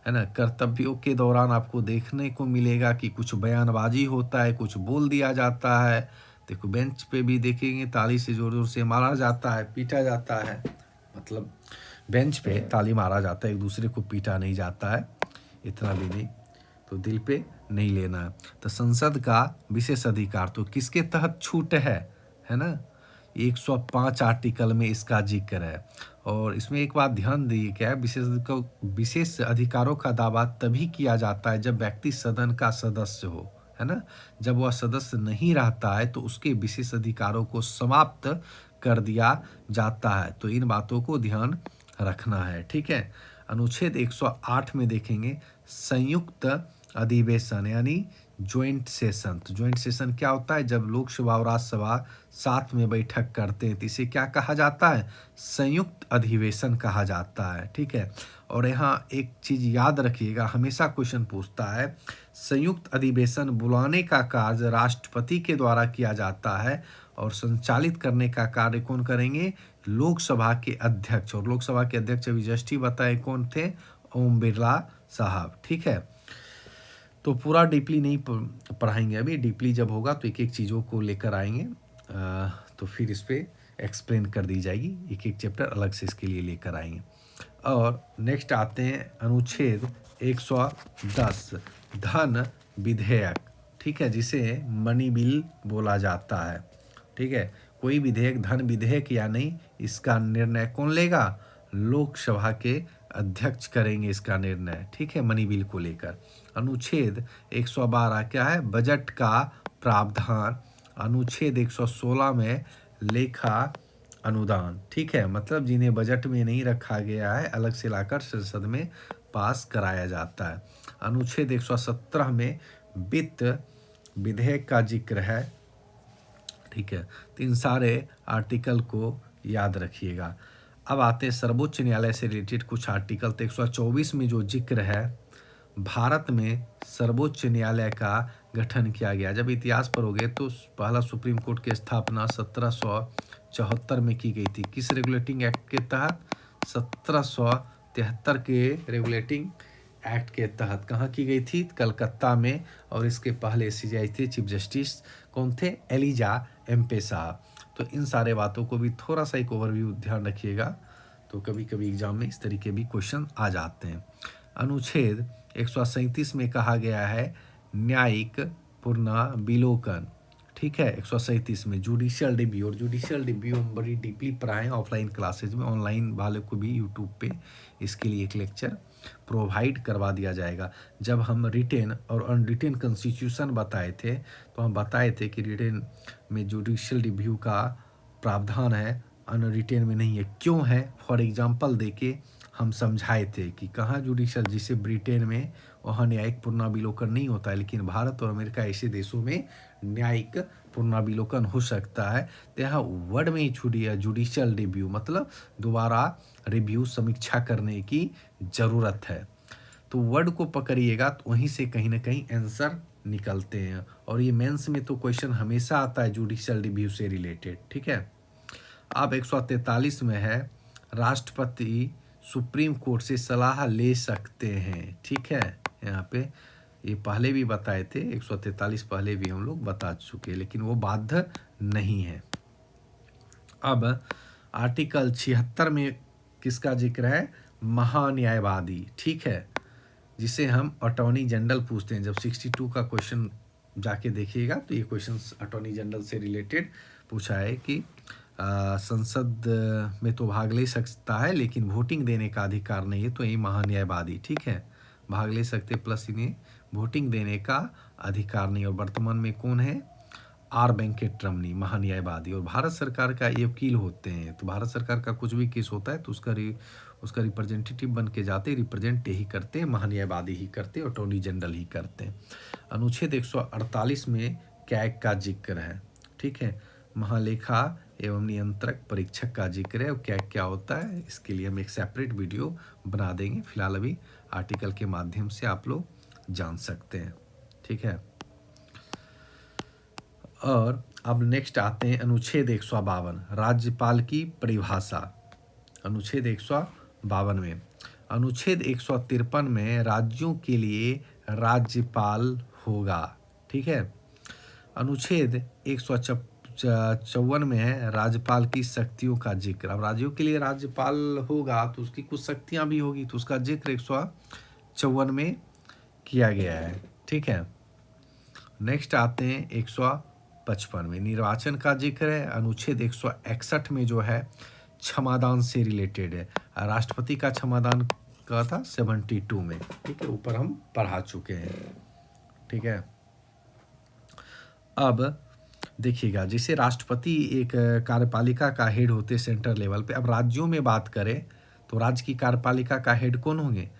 है ना। कर्तव्यों के दौरान आपको देखने को मिलेगा कि कुछ बयानबाजी होता है, कुछ बोल दिया जाता है। देखो बेंच पे भी देखेंगे ताली से जोर जोर से मारा जाता है, पीटा जाता है। मतलब बेंच पे ताली मारा जाता है, एक दूसरे को पीटा नहीं जाता है, इतना भी नहीं, तो दिल पे नहीं लेना है। तो संसद का विशेष अधिकार तो किसके तहत छूट है ना? 105 आर्टिकल में इसका जिक्र है। और इसमें एक बात ध्यान दिए, क्या है? विशेष अधिकारों का दावा तभी किया जाता है जब व्यक्ति सदन का सदस्य हो, है ना। जब वह सदस्य नहीं रहता है तो उसके विशेष अधिकारों को समाप्त कर दिया जाता है। तो इन बातों को ध्यान रखना है। ठीक है, अनुच्छेद 108 में देखेंगे संयुक्त अधिवेशन यानी ज्वाइंट सेशन। तो ज्वाइंट सेशन क्या होता है? जब लोकसभा और राज्यसभा साथ में बैठक करते हैं तो इसे क्या कहा जाता है? संयुक्त अधिवेशन कहा जाता है। ठीक है, और यहाँ एक चीज़ याद रखिएगा, हमेशा क्वेश्चन पूछता है, संयुक्त अधिवेशन बुलाने का कार्य राष्ट्रपति के द्वारा किया जाता है और संचालित करने का कार्य कौन करेंगे? लोकसभा के अध्यक्ष। और लोकसभा के अध्यक्ष अभी जस्ट ही बताए कौन थे? ओम बिरला साहब। ठीक है, तो पूरा डीपली नहीं पढ़ाएंगे अभी, डीपली जब होगा तो एक एक चीज़ों को लेकर आएंगे, तो फिर इस पर एक्सप्लेन कर दी जाएगी, एक एक चैप्टर अलग से इसके लिए लेकर आएंगे। और नेक्स्ट आते हैं अनुच्छेद 110 धन विधेयक। ठीक है, जिसे मनी बिल बोला जाता है। ठीक है, कोई विधेयक धन विधेयक या नहीं, इसका निर्णय कौन लेगा? लोकसभा के अध्यक्ष करेंगे इसका निर्णय। ठीक है, मनी बिल को लेकर। अनुच्छेद 112 क्या है? बजट का प्रावधान। अनुच्छेद 116 में लेखा अनुदान। ठीक है, मतलब जिन्हें बजट में नहीं रखा गया है अलग से लाकर संसद में पास कराया जाता है। अनुच्छेद 117 में वित्त विधेयक का जिक्र है। ठीक है, तो इन सारे आर्टिकल को याद रखिएगा। अब आते हैं सर्वोच्च न्यायालय से रिलेटेड कुछ आर्टिकल। तो 124 में जो जिक्र है, भारत में सर्वोच्च न्यायालय का गठन किया गया। जब इतिहास पढ़ोगे तो पहला सुप्रीम कोर्ट की स्थापना 1774 में की गई थी। किस रेगुलेटिंग एक्ट के तहत? 1773 के रेगुलेटिंग एक्ट के तहत। कहाँ की गई थी? कलकत्ता में। और इसके पहले सीजेआई थे, चीफ जस्टिस कौन थे? एलिजा एम्पे साहब। तो इन सारे बातों को भी थोड़ा सा एक ओवरव्यू ध्यान रखिएगा, तो कभी कभी एग्जाम में इस तरीके भी क्वेश्चन आ जाते हैं। अनुच्छेद 137 में कहा गया है न्यायिक पुनर्विलोकन। ठीक है, 137 में जुडिशियल रिव्यू। और जुडिशियल रिव्यू हम बड़ी डीपली पढ़ाएं ऑफलाइन क्लासेज में, ऑनलाइन वाले को भी यूट्यूब पे इसके लिए एक लेक्चर प्रोवाइड करवा दिया जाएगा। जब हम रिटेन और अनरिटेन कॉन्स्टिट्यूशन बताए थे, तो हम बताए थे कि रिटेन में जुडिशियल रिव्यू का प्रावधान है, अनरिटेन में नहीं है। क्यों है? फॉर एग्जांपल देके हम समझाए थे कि कहाँ जुडिशियल, जैसे ब्रिटेन में वहाँ न्यायिक पुनरावलोकन नहीं होता है, लेकिन भारत और अमेरिका ऐसे देशों में न्यायिक पुनरावलोकन हो सकता है। तो यहाँ वर्ड में ही छूटी है जुडिशियल रिव्यू, मतलब दोबारा रिव्यू समीक्षा करने की ज़रूरत है। तो वर्ड को पकड़िएगा तो वहीं से कहीं ना कहीं आंसर निकलते हैं, और ये मेंस में तो क्वेश्चन हमेशा आता है जुडिशियल रिव्यू से रिलेटेड। ठीक है। अब 143 में है, राष्ट्रपति सुप्रीम कोर्ट से सलाह ले सकते हैं। ठीक है, यहाँ पे ये पहले भी बताए थे, 143 पहले भी हम लोग बता चुके हैं, लेकिन वो बाध्य नहीं है। अब आर्टिकल 76 में किसका जिक्र है? महान्यायवादी। ठीक है, जिसे हम अटॉर्नी जनरल पूछते हैं। जब 62 का क्वेश्चन जाके देखिएगा तो ये क्वेश्चन अटॉर्नी जनरल से रिलेटेड पूछा है कि संसद में तो भाग ले सकता है, लेकिन वोटिंग देने का अधिकार नहीं है, तो यही महान्यायवादी। ठीक है, भाग ले सकते प्लस इन्हें वोटिंग देने का अधिकार नहीं। और वर्तमान में कौन है? आर वेंकट रमनी, महान्यायवादी, और भारत सरकार का ये वकील होते हैं। तो भारत सरकार का कुछ भी केस होता है तो उसका रिप्रेजेंटेटिव बन के जाते, रिप्रेजेंट यही करते हैं, महान्यायवादी ही करते, अटॉर्नी जनरल ही करते हैं। अनुच्छेद 148 में क्या का जिक्र है? ठीक है, महालेखा एवं नियंत्रक परीक्षक का जिक्र है। और क्या क्या होता है इसके लिए हम एक सेपरेट वीडियो बना देंगे। फिलहाल अभी आर्टिकल के माध्यम से आप लोग जान सकते हैं। ठीक है, और अब नेक्स्ट आते हैं अनुच्छेद 152, राज्यपाल की परिभाषा। अनुच्छेद 152 में, अनुच्छेद 153 में राज्यों के लिए राज्यपाल होगा। ठीक है, अनुच्छेद 154 में है राज्यपाल की शक्तियों का जिक्र। अब राज्यों के लिए राज्यपाल होगा तो उसकी कुछ शक्तियां भी होगी, तो उसका जिक्र 154 में किया गया है। ठीक है, नेक्स्ट आते हैं 155 में, निर्वाचन का जिक्र है। अनुच्छेद 161 में जो है क्षमादान से रिलेटेड है। राष्ट्रपति का क्षमादान का था 72 में। ठीक है, ऊपर हम पढ़ा चुके हैं। ठीक है, अब देखिएगा, जैसे राष्ट्रपति एक कार्यपालिका का हेड होते सेंट्रल लेवल पे। अब राज्यों में बात करें तो राज्य की कार्यपालिका का हेड कौन होंगे?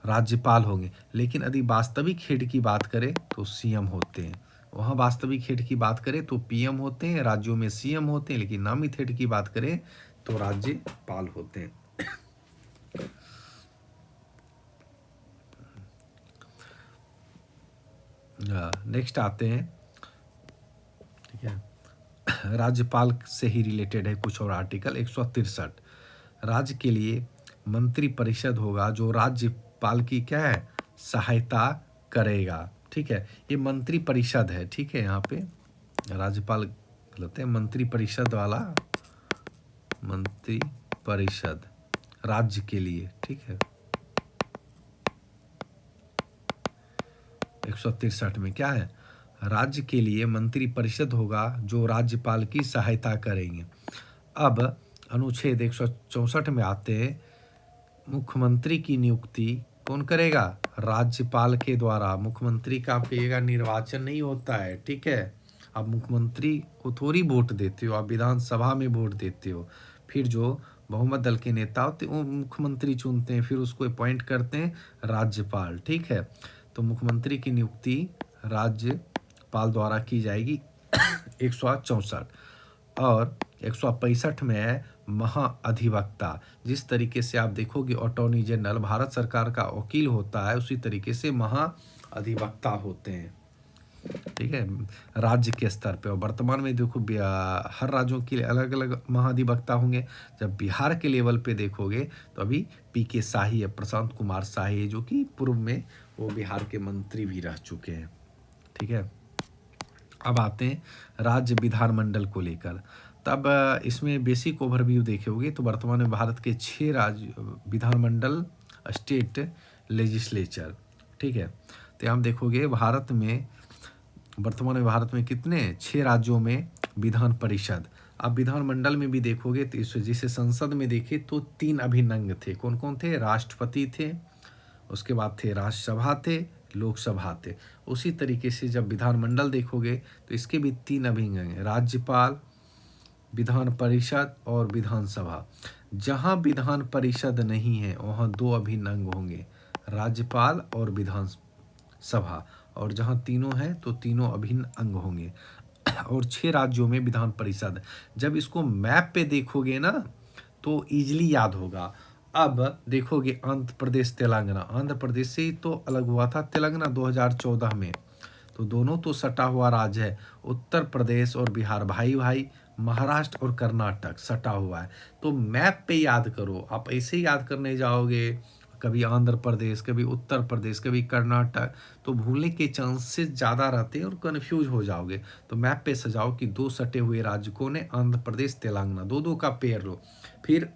राज्यपाल होंगे। लेकिन यदि वास्तविक हेड की बात करें तो सीएम होते हैं। वहाँ वास्तविक हेड की बात करें तो पीएम होते हैं, राज्यों में सीएम होते हैं, लेकिन नामित हेड की बात करें तो राज्यपाल होते हैं। नेक्स्ट आते हैं। ठीक है, राज्यपाल से ही रिलेटेड है कुछ और आर्टिकल 163, राज्य के लिए मंत्री परिषद होगा जो राज्यपाल की क्या है? सहायता करेगा। ठीक है, ये मंत्री परिषद है। ठीक है, यहाँ पे राज्यपाल गलत है, मंत्री परिषद वाला, मंत्री परिषद राज्य के लिए। ठीक है, 163 में क्या है? राज्य के लिए मंत्री परिषद होगा जो राज्यपाल की सहायता करेंगे। अब अनुच्छेद 164 में आते हैं, मुख्यमंत्री की नियुक्ति कौन करेगा? राज्यपाल के द्वारा। मुख्यमंत्री का कहिएगा निर्वाचन नहीं होता है। ठीक है, आप मुख्यमंत्री को थोड़ी वोट देते हो, आप विधानसभा में वोट देते हो, फिर जो बहुमत दल के नेता होते हैं वो मुख्यमंत्री चुनते हैं, फिर उसको अपॉइंट करते हैं राज्यपाल। ठीक है, तो मुख्यमंत्री की नियुक्ति राज्यपाल द्वारा की जाएगी। 164 और 165 में है महाअधिवक्ता। जिस तरीके से आप देखोगे अटॉर्नी जनरल भारत सरकार का वकील होता है, उसी तरीके से महाअधिवक्ता होते हैं। ठीक है, राज्य के स्तर पे। और वर्तमान में देखो हर राज्यों के लिए अलग अलग महाधिवक्ता होंगे। जब बिहार के लेवल पे देखोगे तो अभी पीके शाही है, प्रशांत कुमार शाही है, जो कि पूर्व में वो बिहार के मंत्री भी रह चुके हैं। ठीक है, अब आते हैं राज्य विधानमंडल को लेकर। तब इसमें बेसिक ओवरव्यू देखे तो वर्तमान में भारत के 6 राज्य विधानमंडल, स्टेट लेजिस्लेचर। ठीक है, तो हम देखोगे वर्तमान में भारत में कितने? 6 राज्यों में विधान परिषद। आप विधानमंडल में भी देखोगे तो इस जिसे संसद में देखे तो 3 अभिन्न अंग थे। कौन कौन थे? राष्ट्रपति थे, उसके बाद थे राज्यसभा थे, लोकसभा थे। उसी तरीके से जब विधानमंडल देखोगे तो इसके भी 3 अभिन्न अंग हैं, राज्यपाल, विधान परिषद और विधानसभा। जहाँ विधान परिषद नहीं है वहाँ 2 अभिन्न अंग होंगे, राज्यपाल और विधान सभा, और जहाँ तीनों हैं तो तीनों अभिन्न अंग होंगे। और 6 राज्यों में विधान परिषद। जब इसको मैप पे देखोगे ना तो इजीली याद होगा। अब देखोगे आंध्र प्रदेश तेलंगाना, आंध्र प्रदेश से ही तो अलग हुआ था तेलंगाना 2014 में, तो दोनों तो सटा हुआ राज्य है। उत्तर प्रदेश और बिहार भाई भाई, महाराष्ट्र और कर्नाटक सटा हुआ है। तो मैप पे याद करो, आप ऐसे ही याद करने जाओगे, कभी आंध्र प्रदेश, कभी उत्तर प्रदेश, कभी कर्नाटक, तो भूलने के चांसेस ज़्यादा रहते हैं और कन्फ्यूज हो जाओगे। तो मैप पे सजाओ कि 2 सटे हुए राज्य कौन है? आंध्र प्रदेश तेलंगाना, 2-2 का पेयर लो। फिर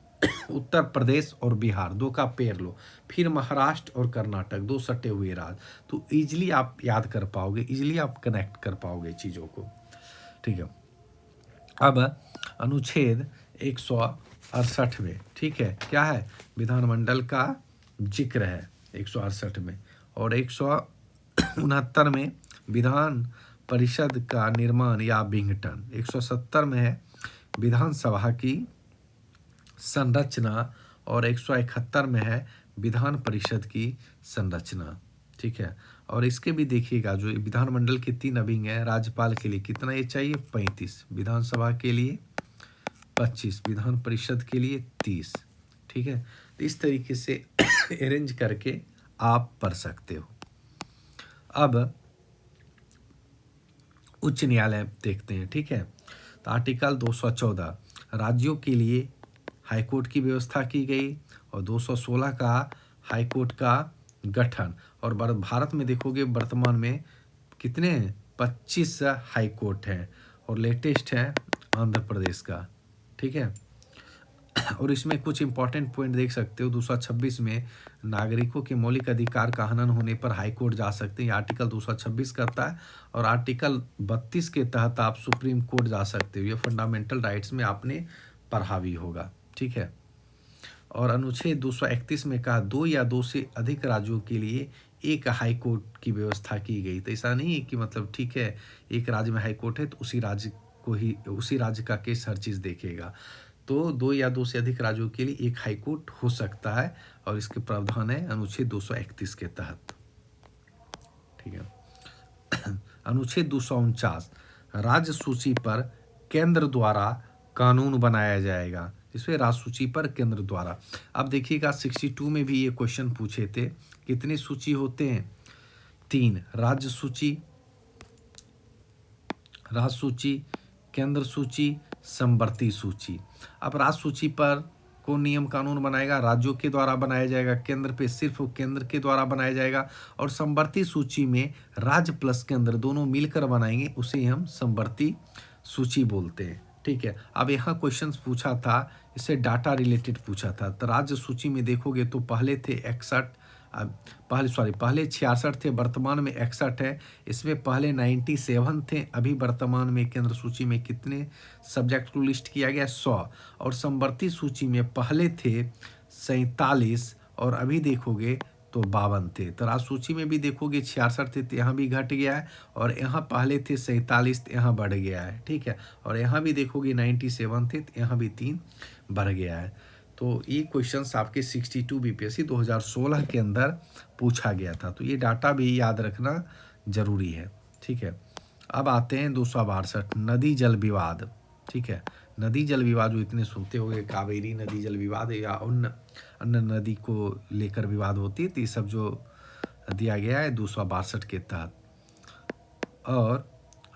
उत्तर प्रदेश और बिहार 2 का पेयर लो। फिर महाराष्ट्र और कर्नाटक 2 सटे हुए राज्य। तो ईजिली आप याद कर पाओगे, ईजिली आप कनेक्ट कर पाओगे चीज़ों को। ठीक है। अब अनुच्छेद 168 में, ठीक है, क्या है? विधानमंडल का जिक्र है 168 में, और 169 में विधान परिषद का निर्माण या विघटन, 170 में है विधानसभा की संरचना, और 171 में है विधान परिषद की संरचना। ठीक है। और इसके भी देखिएगा, जो विधानमंडल के 3 अभिन्न हैं, राज्यपाल के लिए कितना ये चाहिए? 35, विधानसभा के लिए 25, विधान परिषद के लिए 30। ठीक है। तो इस तरीके से अरेंज करके आप पढ़ सकते हो। अब उच्च न्यायालय देखते हैं। ठीक है। तो आर्टिकल 214 राज्यों के लिए हाईकोर्ट की व्यवस्था की गई, और 216 का हाईकोर्ट का गठन। और भारत में देखोगे वर्तमान में कितने हैं? 25 हाईकोर्ट हैं, और लेटेस्ट है आंध्र प्रदेश का। ठीक है। और इसमें कुछ इंपॉर्टेंट पॉइंट देख सकते हो। 226 में नागरिकों के मौलिक अधिकार का हनन होने पर हाईकोर्ट जा सकते हैं, आर्टिकल 226 करता है। और आर्टिकल 32 के तहत आप सुप्रीम कोर्ट जा सकते हो। ये फंडामेंटल राइट्स में आपने पढ़ा भी होगा। ठीक है। और अनुच्छेद 231 में कहा 2 या 2 से अधिक राज्यों के लिए एक हाई कोर्ट की व्यवस्था की गई। तो ऐसा नहीं है कि मतलब ठीक है एक राज्य में हाई कोर्ट है तो उसी राज्य को ही, उसी राज्य का केस हर चीज़ देखेगा। तो 2 या 2 से अधिक राज्यों के लिए एक हाई कोर्ट हो सकता है, और इसके प्रावधान है अनुच्छेद 231 के तहत। ठीक है। अनुच्छेद 249 राज्य सूची पर केंद्र द्वारा कानून बनाया जाएगा, जिसमें राज्य सूची पर केंद्र द्वारा। अब देखिएगा 62 में भी ये क्वेश्चन पूछे थे, कितनी सूची होते हैं? 3, राज्य सूची, राज्य सूची, केंद्र सूची, समवर्ती सूची। अब राज्य सूची पर कौन नियम कानून बनाएगा? राज्यों के द्वारा बनाया जाएगा, केंद्र पे सिर्फ केंद्र के द्वारा बनाया जाएगा, और समवर्ती सूची में राज्य प्लस केंद्र दोनों मिलकर बनाएंगे, उसे हम समवर्ती सूची बोलते हैं। ठीक है। अब यहाँ क्वेश्चन पूछा था, इससे डाटा रिलेटेड पूछा था। तो राज्य सूची में देखोगे तो पहले थे 61, पहले 66 थे, वर्तमान में 61 है। इसमें पहले 97 थे, अभी वर्तमान में केंद्र सूची में कितने सब्जेक्ट को लिस्ट किया गया? 100। और समवर्ती सूची में पहले थे 47, और अभी देखोगे तो 52 थे। तो राज्य सूची में भी देखोगे 66 थे तो यहाँ भी घट गया है, और यहाँ पहले थे 47 तो यहाँ बढ़ गया है। ठीक है। और यहाँ भी देखोगे 97 थे तो यहाँ भी 3 बढ़ गया है। तो ये क्वेश्चंस आपके 62 बीपीएससी 2016 के अंदर पूछा गया था, तो ये डाटा भी याद रखना जरूरी है। ठीक है। अब आते हैं 262 नदी जल विवाद। ठीक है। नदी जल विवाद जो इतने सुनते होंगे, कावेरी नदी जल विवाद या अन्य नदी को लेकर विवाद होती है, तो ये सब जो दिया गया है 262 के तहत। और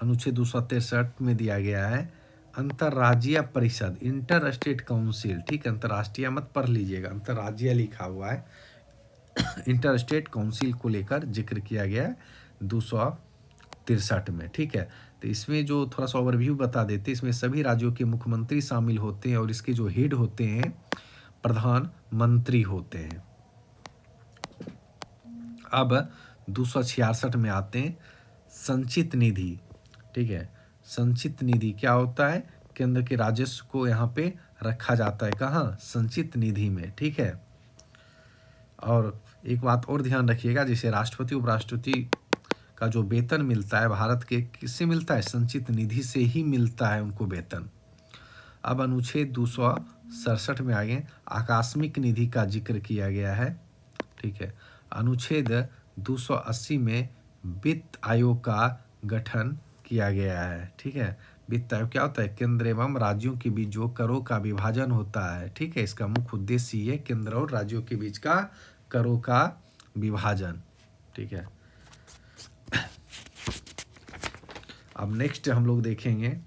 अनुच्छेद 263 में दिया गया है अंतर्राज्यीय परिषद, इंटर स्टेट काउंसिल। ठीक है। अंतर्राष्ट्रीय मत पढ़ लीजिएगा, अंतर्राज्यीय लिखा हुआ है। इंटर स्टेट काउंसिल को लेकर जिक्र किया गया है 263 में। ठीक है। तो इसमें जो थोड़ा सा ओवरव्यू बता देते, इसमें सभी राज्यों के मुख्यमंत्री शामिल होते हैं, और इसके जो हेड होते हैं प्रधानमंत्री होते हैं। अब 266 में आते हैं संचित निधि। ठीक है। संचित निधि क्या होता है? केंद्र के राजस्व को यहाँ पे रखा जाता है, कहाँ? संचित निधि में, ठीक है। और एक बात और ध्यान रखिएगा, जैसे राष्ट्रपति उपराष्ट्रपति का जो वेतन मिलता है भारत के, किससे मिलता है? संचित निधि से ही मिलता है उनको वेतन। अब अनुच्छेद 267 में आगे आकस्मिक निधि का जिक्र किया गया है, ठीक है। अनुच्छेद 280 में वित्त आयोग का गठन किया गया है, ठीक है। वित्त आयोग क्या होता है? केंद्र एवं राज्यों के बीच जो करों का विभाजन होता है, ठीक है। इसका मुख्य उद्देश्य ये केंद्र और राज्यों के बीच का करों का विभाजन, ठीक है। अब नेक्स्ट हम लोग देखेंगे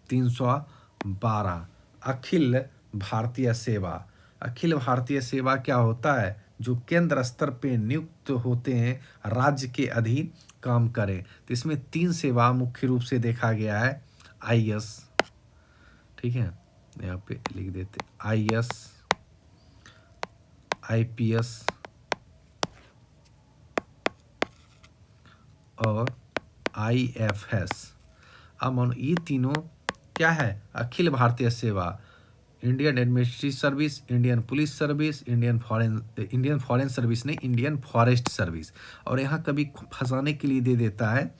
312 अखिल भारतीय सेवा। अखिल भारतीय सेवा क्या होता है? जो केंद्र स्तर पे नियुक्त होते हैं, राज्य के अधीन काम करें। तो इसमें 3 सेवा मुख्य रूप से देखा गया है। IAS, ठीक है, यहाँ पे लिख देते IAS, IPS और IFS। अब ये तीनों क्या है? अखिल भारतीय सेवा। Indian administrative service, Indian police service, Indian foreign service नहीं, इंडियन फॉरेस्ट सर्विस। और यहाँ कभी फंसाने के लिए दे देता है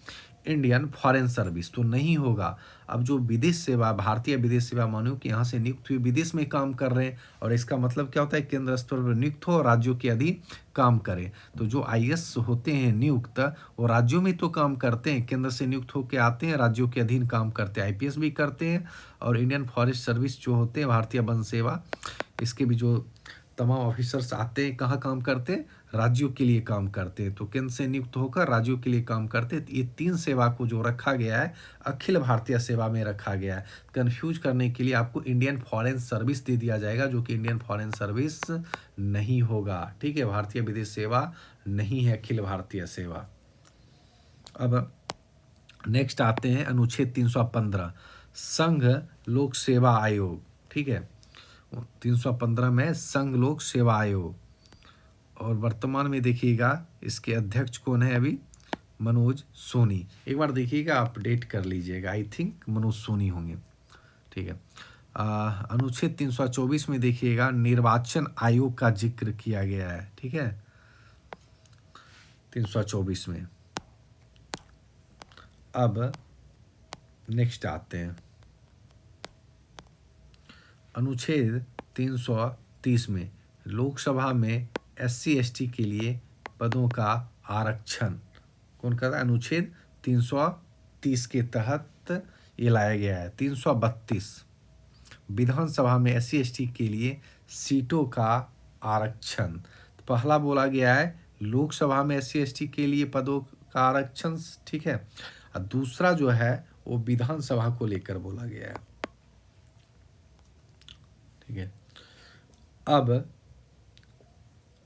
इंडियन फॉरेन सर्विस, तो नहीं होगा। अब जो विदेश सेवा, भारतीय विदेश सेवा, मानो कि यहाँ से नियुक्त हुए विदेश में काम कर रहे हैं, और इसका मतलब क्या होता है? केंद्र स्तर पर नियुक्त हो और राज्यों के अधीन काम करें। तो जो IAS होते हैं नियुक्त, वो राज्यों में तो काम करते हैं, केंद्र से नियुक्त होकर आते हैं, राज्यों के अधीन काम करते हैं, IPS भी करते हैं। और इंडियन फॉरेस्ट सर्विस जो होते हैं, भारतीय वन सेवा, इसके भी जो तमाम ऑफिसर्स आते हैं, कहाँ काम करते हैं? राज्यों के लिए काम करते हैं। तो केंद्र से नियुक्त होकर राज्यों के लिए काम करते हैं। ये 3 सेवा को जो रखा गया है, अखिल भारतीय सेवा में रखा गया है। कंफ्यूज करने के लिए आपको इंडियन फॉरेन सर्विस दे दिया जाएगा, जो कि इंडियन फॉरेन सर्विस नहीं होगा, ठीक है। भारतीय विदेश सेवा नहीं है अखिल भारतीय सेवा। अब नेक्स्ट आते हैं अनुच्छेद 315 संघ लोक सेवा आयोग, ठीक है। 315 में संघ लोक सेवा आयोग, और वर्तमान में देखिएगा इसके अध्यक्ष कौन है? अभी मनोज सोनी। एक बार देखिएगा, अपडेट कर लीजिएगा, आई थिंक मनोज सोनी होंगे, ठीक है। अनुच्छेद 324 में देखिएगा निर्वाचन आयोग का जिक्र किया गया है, ठीक है, 324 में। अब नेक्स्ट आते हैं अनुच्छेद 330 में लोकसभा में SC ST के लिए पदों का आरक्षण कौन करता है? अनुच्छेद 330 के तहत ये लाया गया है। 332 विधानसभा में SC ST के लिए सीटों का आरक्षण। तो पहला बोला गया है लोकसभा में SC ST के लिए पदों का आरक्षण, ठीक है। और दूसरा जो है वो विधानसभा को लेकर बोला गया है, ठीक है। अब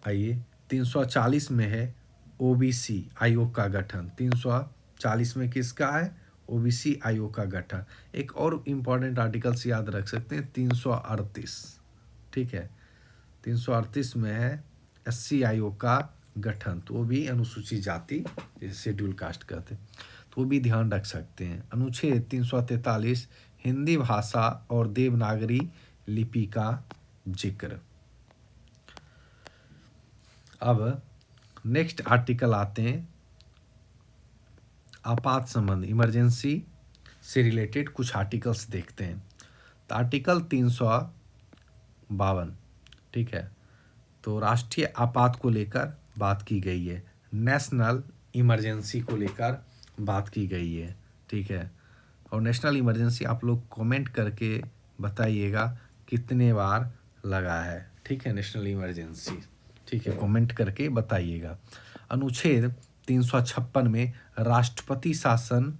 आइए 340 में है OBC आयोग का गठन। 340 में किसका है? OBC आयोग का गठन। एक और इम्पॉर्टेंट आर्टिकल से याद रख सकते हैं 338, ठीक है। 338 में है SC आयोग का गठन, तो वो भी अनुसूचित जाति जैसे शेड्यूल कास्ट कहते हैं, तो वो भी ध्यान रख सकते हैं। अनुच्छेद 343 हिंदी भाषा और देवनागरी लिपि का जिक्र। अब नेक्स्ट आर्टिकल आते हैं आपात संबंध, इमरजेंसी से रिलेटेड कुछ आर्टिकल्स देखते हैं। तो आर्टिकल 352, ठीक है, तो राष्ट्रीय आपात को लेकर बात की गई है, नेशनल इमरजेंसी को लेकर बात की गई है, ठीक है। और नेशनल इमरजेंसी आप लोग कमेंट करके बताइएगा कितने बार लगा है, ठीक है, नेशनल इमरजेंसी, ठीक है, कमेंट करके बताइएगा। अनुच्छेद 356 में राष्ट्रपति शासन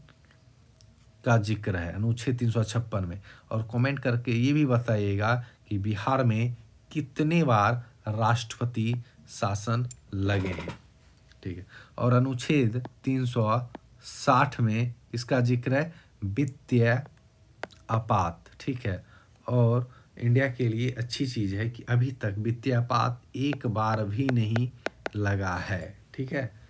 का जिक्र है, अनुच्छेद 356 में, और कमेंट करके ये भी बताइएगा कि बिहार में कितने बार राष्ट्रपति शासन लगे हैं, ठीक है। और अनुच्छेद 360 में इसका जिक्र है वित्तीय आपात, ठीक है। और इंडिया के लिए अच्छी चीज़ है कि अभी तक वित्तीय आपात एक बार भी नहीं लगा है, ठीक है।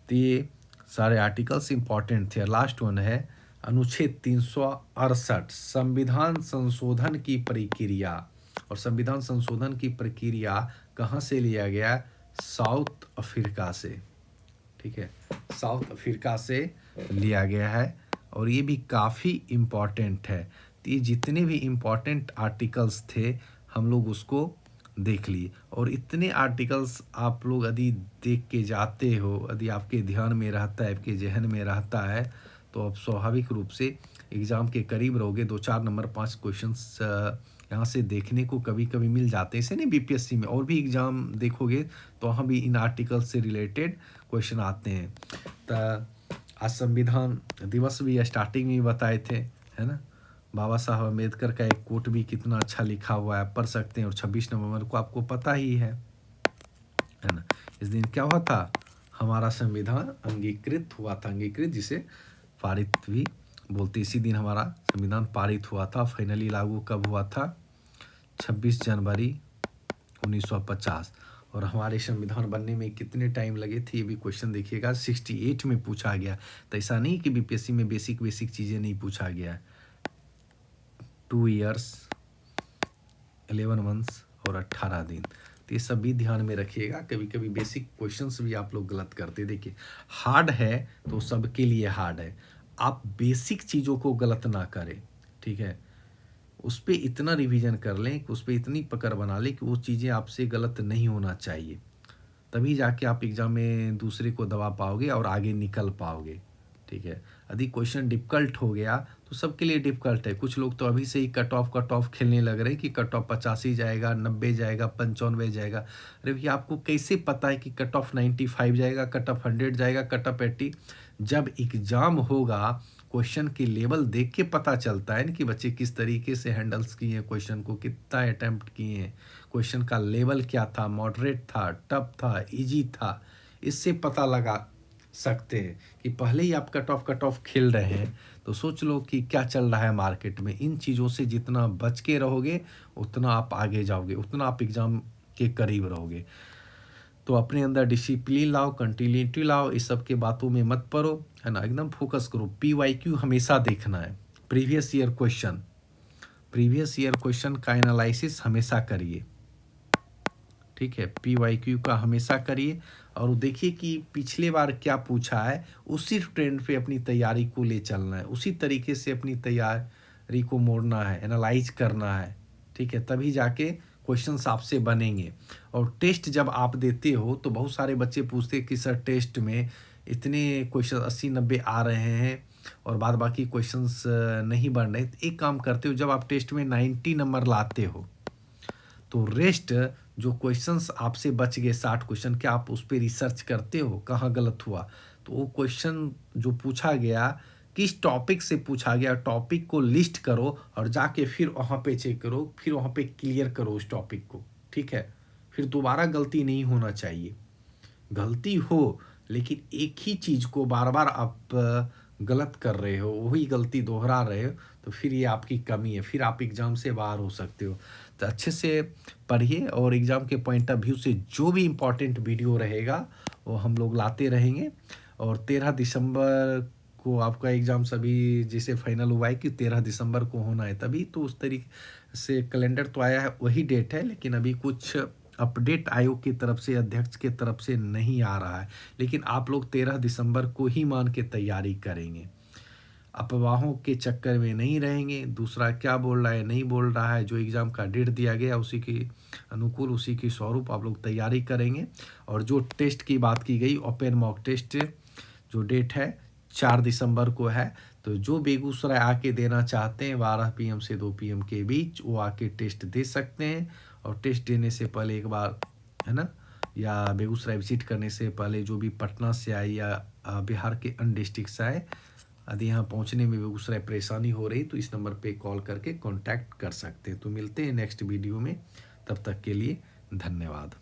तो ये सारे आर्टिकल्स इंपॉर्टेंट थे। लास्ट वन है अनुच्छेद 368 संविधान संशोधन की प्रक्रिया, और संविधान संशोधन की प्रक्रिया कहाँ से लिया गया? साउथ अफ्रीका से। ठीक है, साउथ अफ्रीका से लिया गया है और ये भी काफ़ी इम्पॉर्टेंट है। तो ये जितने भी इम्पॉर्टेंट आर्टिकल्स थे हम लोग उसको देख लिए, और इतने आर्टिकल्स आप लोग यदि देख के जाते हो, यदि आपके ध्यान में रहता है, आपके जहन में रहता है, तो आप स्वाभाविक रूप से एग्ज़ाम के करीब रहोगे। 2-4 नंबर 5 क्वेश्चंस यहाँ से देखने को कभी कभी मिल जाते हैं। ऐसे नहीं बीपीएससी में, और भी एग्ज़ाम देखोगे तो वहाँ भी इन आर्टिकल से रिलेटेड क्वेश्चन आते हैं। तो आज संविधान दिवस भी स्टार्टिंग में ही बताए थे, है ना। बाबा साहब अम्बेडकर का एक कोट भी कितना अच्छा लिखा हुआ है, पढ़ सकते हैं। और 26 नवंबर को आपको पता ही है ना। इस दिन क्या हुआ था? हमारा संविधान अंगीकृत हुआ था, अंगीकृत जिसे पारित भी बोलते। इसी दिन हमारा संविधान पारित हुआ था। फाइनली लागू कब हुआ था? 26 जनवरी 1950। और हमारे संविधान बनने में कितने टाइम लगे थे, ये भी क्वेश्चन देखिएगा। 68 में पूछा गया। तो ऐसा नहीं कि बीपीएससी में बेसिक चीज़ें नहीं पूछा गया है। 2 ईयर्स 11 मंथ्स और 18 दिन। तो ये सब भी ध्यान में रखिएगा। कभी कभी बेसिक क्वेश्चंस भी आप लोग गलत करते। देखिए, हार्ड है तो सबके लिए हार्ड है, आप बेसिक चीज़ों को गलत ना करें। ठीक है, उस पर इतना रिवीजन कर लें कि उस पर इतनी पकड़ बना लें कि वो चीज़ें आपसे गलत नहीं होना चाहिए। तभी जाके आप एग्ज़ाम में दूसरे को दबा पाओगे और आगे निकल पाओगे। ठीक है, यदि क्वेश्चन डिफ़िकल्ट हो गया तो सबके लिए डिफ़िकल्ट है। कुछ लोग तो अभी से ही कट ऑफ खेलने लग रहे हैं कि कट ऑफ 85 जाएगा, 90 जाएगा, 95 जाएगा। अरे भैया, आपको कैसे पता है कि कट ऑफ 95 जाएगा, कट ऑफ 100 जाएगा, कट ऑफ 80? जब एग्ज़ाम होगा, क्वेश्चन की लेवल देख के पता चलता है ना कि बच्चे किस तरीके से हैंडल्स किए हैं, क्वेश्चन को कितना अटैम्प्ट किए हैं, क्वेश्चन का लेवल क्या था, मॉडरेट था, टफ था, इजी था। इससे पता लगा सकते हैं कि पहले ही आप कट ऑफ खेल रहे हैं तो सोच लो कि क्या चल रहा है मार्केट में। इन चीज़ों से जितना बच के रहोगे उतना आप आगे जाओगे, उतना आप एग्ज़ाम के करीब रहोगे। तो अपने अंदर डिसिप्लिन लाओ, कंटिन्यूटी लाओ, इस सब के बातों में मत पड़ो, है ना। एकदम फोकस करो। पीवाईक्यू हमेशा देखना है, प्रीवियस ईयर क्वेश्चन का एनालिसिस हमेशा करिए। ठीक है, पीवाईक्यू का हमेशा करिए और देखिए कि पिछले बार क्या पूछा है, उसी ट्रेंड पे अपनी तैयारी को ले चलना है, उसी तरीके से अपनी तैयारी को मोड़ना है, एनालाइज करना है। ठीक है, तभी जाके क्वेश्चंस आपसे बनेंगे। और टेस्ट जब आप देते हो तो बहुत सारे बच्चे पूछते हैं कि सर टेस्ट में इतने क्वेश्चन 80-90 आ रहे हैं और बाद बाकी क्वेश्चंस नहीं बन रहे। तो एक काम करते हो, जब आप टेस्ट में 90 नंबर लाते हो तो रेस्ट जो क्वेश्चंस आपसे बच गए 60 क्वेश्चन, क्या आप उस पर रिसर्च करते हो कहाँ गलत हुआ? तो वो क्वेश्चन जो पूछा गया किस टॉपिक से पूछा गया, टॉपिक को लिस्ट करो और जाके फिर वहाँ पे चेक करो, फिर वहाँ पे क्लियर करो उस टॉपिक को। ठीक है, फिर दोबारा गलती नहीं होना चाहिए। गलती हो लेकिन एक ही चीज़ को बार बार आप गलत कर रहे हो, वही गलती दोहरा रहे हो, तो फिर ये आपकी कमी है, फिर आप एग्ज़ाम से बाहर हो सकते हो। तो अच्छे से पढ़िए और एग्ज़ाम के पॉइंट ऑफ व्यू से जो भी इम्पोर्टेंट वीडियो रहेगा वो हम लोग लाते रहेंगे। और 13 दिसंबर को आपका एग्ज़ाम सभी जैसे फाइनल हुआ है कि 13 दिसंबर को होना है, तभी तो उस तरीके से कैलेंडर तो आया है, वही डेट है। लेकिन अभी कुछ अपडेट आयोग की तरफ से, अध्यक्ष की तरफ से नहीं आ रहा है। लेकिन आप लोग 13 दिसंबर को ही मान के तैयारी करेंगे, अफवाहों के चक्कर में नहीं रहेंगे। दूसरा क्या बोल रहा है, नहीं बोल रहा है, जो एग्ज़ाम का डेट दिया गया उसी के अनुकूल, उसी के स्वरूप आप लोग तैयारी करेंगे। और जो टेस्ट की बात की गई, ओपन मॉक टेस्ट जो डेट है 4 दिसंबर को है, तो जो बेगूसराय आके देना चाहते हैं 12 PM से 2 PM के बीच, वो आके टेस्ट दे सकते हैं। और टेस्ट देने से पहले एक बार, है ना, या बेगूसराय विजिट करने से पहले जो भी पटना से आए या बिहार के अन्य डिस्ट्रिक्ट से आए, यदि यहाँ पहुँचने में बेगूसराय परेशानी हो रही तो इस नंबर पे कॉल करके कांटेक्ट कर सकते हैं। तो मिलते हैं नेक्स्ट वीडियो में, तब तक के लिए धन्यवाद।